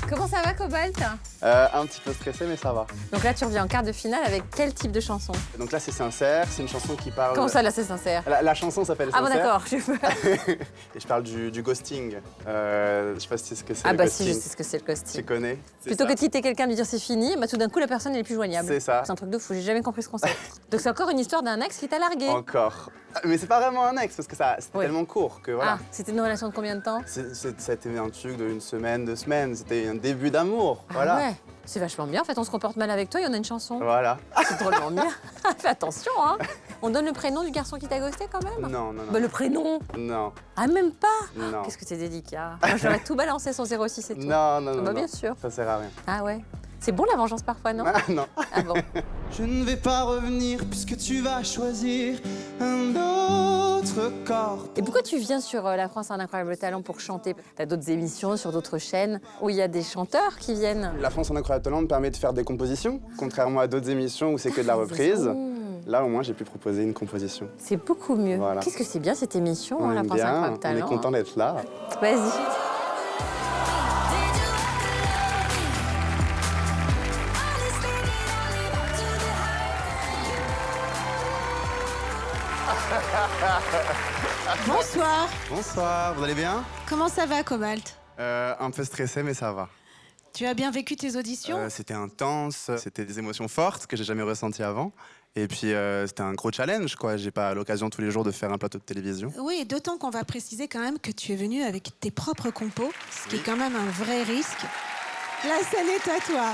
Comment ça va, Cobalt? Un petit peu stressé, mais ça va. Donc là, tu reviens en quart de finale avec quel type de chanson? Donc là, c'est Sincère, c'est une chanson qui parle... Comment ça, là, c'est sincère? La chanson s'appelle Ah bon, Sincère. d'accord, j'ai peur. Et je parle du ghosting. Je sais pas si tu sais ce que c'est, Ah le bah ghosting. si, je sais ce que c'est le ghosting. Tu connais? Plutôt que de quitter quelqu'un et de lui dire c'est fini, bah, tout d'un coup, la personne, elle est plus joignable. C'est ça. C'est un truc de fou, j'ai jamais compris ce concept. Donc c'est encore une histoire d'un ex qui t'a largué. Encore. Mais c'est pas vraiment un ex, parce que c'était Oui. tellement court que voilà. Ah, c'était une relation de combien de temps? Ça a été un truc d'une semaine, 2 semaines. C'était un début d'amour, voilà. Ah ouais, c'est vachement bien. En fait, on se comporte mal avec toi, il y en a une chanson. Voilà. C'est drôlement bien. Fais attention, hein. On donne le prénom du garçon qui t'a ghosté quand même? Non, non, non. Bah le prénom? Non, Ah, même pas? non. Qu'est-ce que t'es délicat. Moi, j'aurais tout balancé son 06 et tout. Non, non, non. Bah non. bien sûr. Ça sert à rien. Ah ouais. C'est bon la vengeance parfois, non? Ah, non. Ah bon. Je ne vais pas revenir puisque tu vas choisir un autre corps. Et pourquoi tu viens sur La France a un incroyable talent pour chanter? T'as d'autres émissions sur d'autres chaînes où il y a des chanteurs qui viennent. La France en incroyable talent me permet de faire des compositions, contrairement à d'autres émissions où c'est que de la reprise. Là, au moins, j'ai pu proposer une composition. C'est beaucoup mieux. Voilà. Qu'est-ce que c'est bien cette émission, On La aime France a un bien, incroyable on est talent. content d'être là. Vas-y. Bonsoir. Bonsoir, vous allez bien? Comment ça va, Cobalt? Un peu stressé, mais ça va. Tu as bien vécu tes auditions? C'était intense, c'était des émotions fortes que j'ai jamais ressenties avant. Et puis, c'était un gros challenge, quoi. J'ai pas l'occasion tous les jours de faire un plateau de télévision. Oui, d'autant qu'on va préciser quand même que tu es venu avec tes propres compos, ce qui est quand même un vrai risque. La scène est à toi.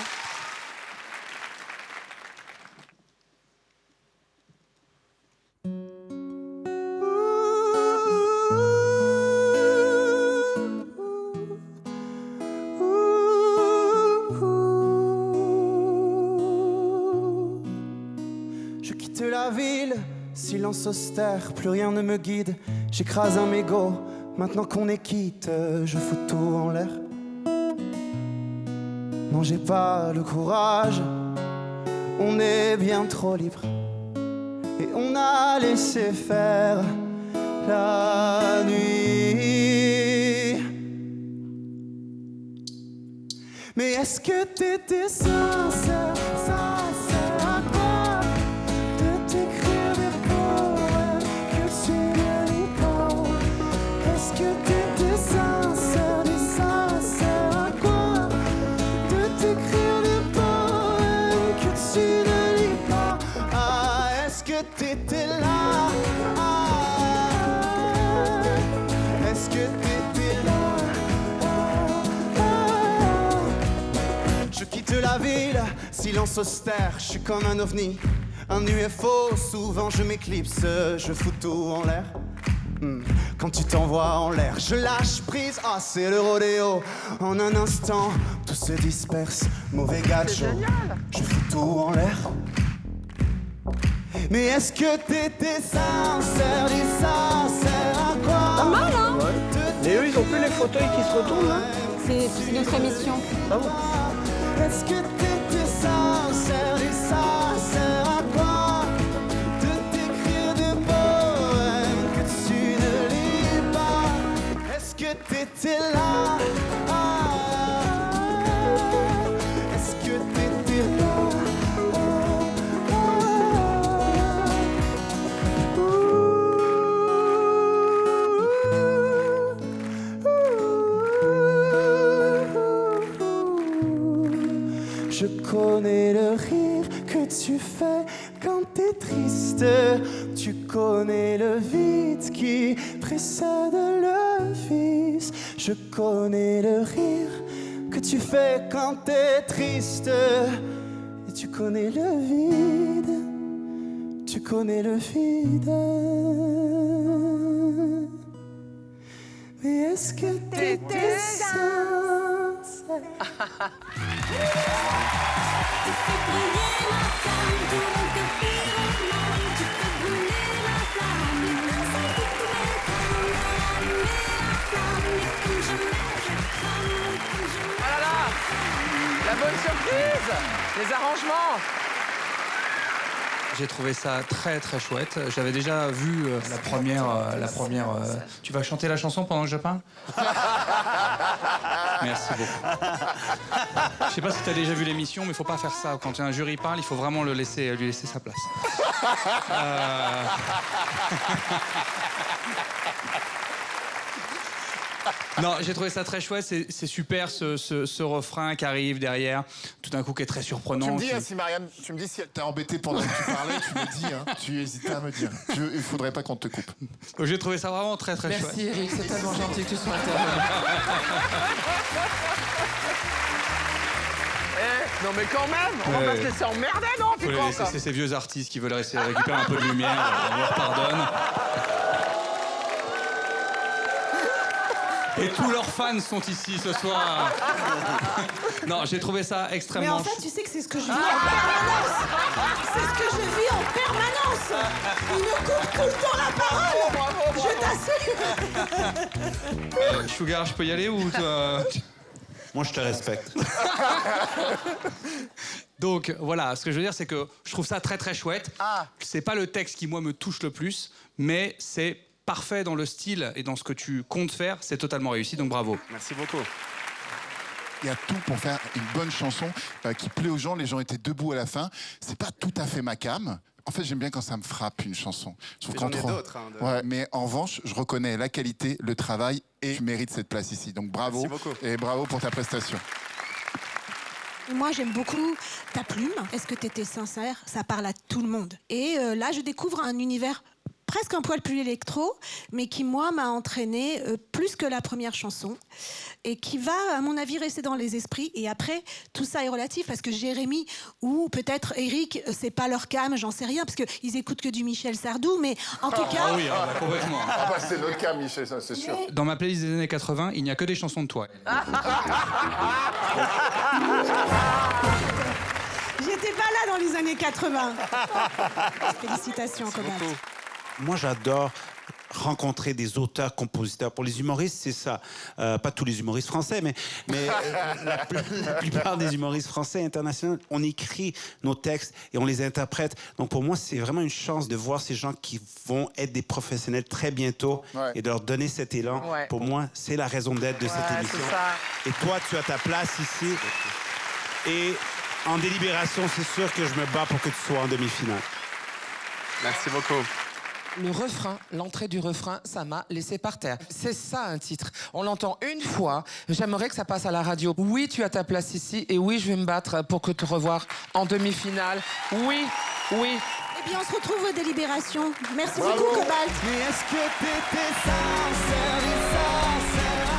Je quitte la ville, silence austère, plus rien ne me guide. J'écrase un mégot, maintenant qu'on est quitte, je fous tout en l'air. Non, j'ai pas le courage, on est bien trop libre. Et on a laissé faire la nuit. Mais est-ce que t'étais sincère, sincère à quoi de t'écrire des poèmes que tu ne lis pas? Est-ce que t'étais sincère, dis sincère à quoi de t'écrire des poèmes que tu ne lis pas? Ah, est-ce que t'étais là? Ah, est-ce que t'étais là? Je quitte la ville, silence austère, je suis comme un ovni, un UFO, souvent je m'éclipse, je fous tout en l'air. Quand tu t'envoies en l'air, je lâche prise, ah c'est le rodéo. En un instant, tout se disperse, mauvais gacho, je fous tout en l'air. Mais est-ce que t'étais sincère, dis sincère à quoi? Pas mal, hein? Mais eux, ils ont plus les fauteuils qui se retournent, là. C'est notre émission. Ah bon? Est-ce que t'étais sincère, dis sincère à quoi de t'écrire des poèmes que tu ne lis pas? Est-ce que t'étais là? Ah, est-ce que t'étais là? Je connais le rire que tu fais quand t'es triste. Tu connais le vide qui précède le vice. Je connais le rire que tu fais quand t'es triste. Et tu connais le vide. Tu connais le vide. Mais est-ce que t'étais sincère? Ah là là! La bonne surprise! Les arrangements! J'ai trouvé ça très très chouette. J'avais déjà vu la première. Tu vas chanter la chanson pendant que je parle? Merci beaucoup. Je sais pas si tu as déjà vu l'émission, mais il faut pas faire ça. Quand un jury parle, il faut vraiment lui laisser sa place. Non, j'ai trouvé ça très chouette. C'est super ce refrain qui arrive derrière, tout d'un coup qui est très surprenant. Tu me dis, si Marianne, tu me dis si elle t'a embêté pendant que tu parlais, tu me dis, hein, tu hésitais à me dire. Il faudrait pas qu'on te coupe. J'ai trouvé ça vraiment très très chouette. Merci Eric, c'est tellement gentil que tu sois intervenu. Non mais quand même, on va pas se laisser emmerder, non? Faut les laisser, c'est ces vieux artistes qui veulent récupérer un peu de lumière, on leur pardonne. Et tous leurs fans sont ici ce soir. Non, j'ai trouvé ça Mais extrêmement... en fait, tu sais que c'est ce que je vis en permanence. C'est ce que je vis en permanence. Il me coupe tout le temps la parole. Je t'assure. Sugar, je peux y aller ou toi... Moi, je te respecte. Donc voilà, ce que je veux dire, c'est que je trouve ça très très chouette. C'est pas le texte qui, moi, me touche le plus, mais c'est parfait dans le style et dans ce que tu comptes faire. C'est totalement réussi, donc bravo. Merci beaucoup. Il y a tout pour faire une bonne chanson qui plaît aux gens. Les gens étaient debout à la fin. C'est pas tout à fait ma came. En fait, j'aime bien quand ça me frappe une chanson. Je trouve J'en ai d'autres. Hein, ouais, mais en revanche, je reconnais la qualité, le travail et tu mérites cette place ici. Donc bravo. Merci beaucoup. Et bravo pour ta prestation. Moi, j'aime beaucoup ta plume. Est-ce que tu étais sincère? Ça parle à tout le monde. Et là, je découvre un univers presque un poil plus électro, mais qui, moi, m'a entraîné plus que la première chanson et qui va, à mon avis, rester dans les esprits. Et après, tout ça est relatif parce que Jérémy ou peut-être Eric, c'est pas leur cam, j'en sais rien, parce qu'ils écoutent que du Michel Sardou, mais en tout cas... Ah oui, complètement. Ah bah c'est notre cam, Michel, ça, c'est sûr. Dans ma playlist des années 80, il n'y a que des chansons de toi. J'étais pas là dans les années 80. Félicitations, Cobalt. Moi, j'adore rencontrer des auteurs, compositeurs. Pour les humoristes, c'est ça. Pas tous les humoristes français, mais la plupart des humoristes français et internationaux, on écrit nos textes et on les interprète. Donc pour moi, c'est vraiment une chance de voir ces gens qui vont être des professionnels très bientôt et de leur donner cet élan. Ouais. Pour moi, c'est la raison d'être de cette émission. Et toi, tu as ta place ici. Et en délibération, c'est sûr que je me bats pour que tu sois en demi-finale. Merci beaucoup. Le refrain, l'entrée du refrain, ça m'a laissé par terre. C'est ça un titre. On l'entend une fois. J'aimerais que ça passe à la radio. Oui, tu as ta place ici et oui, je vais me battre pour que te revoir en demi-finale. Oui, oui. Eh bien, on se retrouve aux délibérations. Merci beaucoup, Cobalt. Mais est-ce que t'étais sincère et ça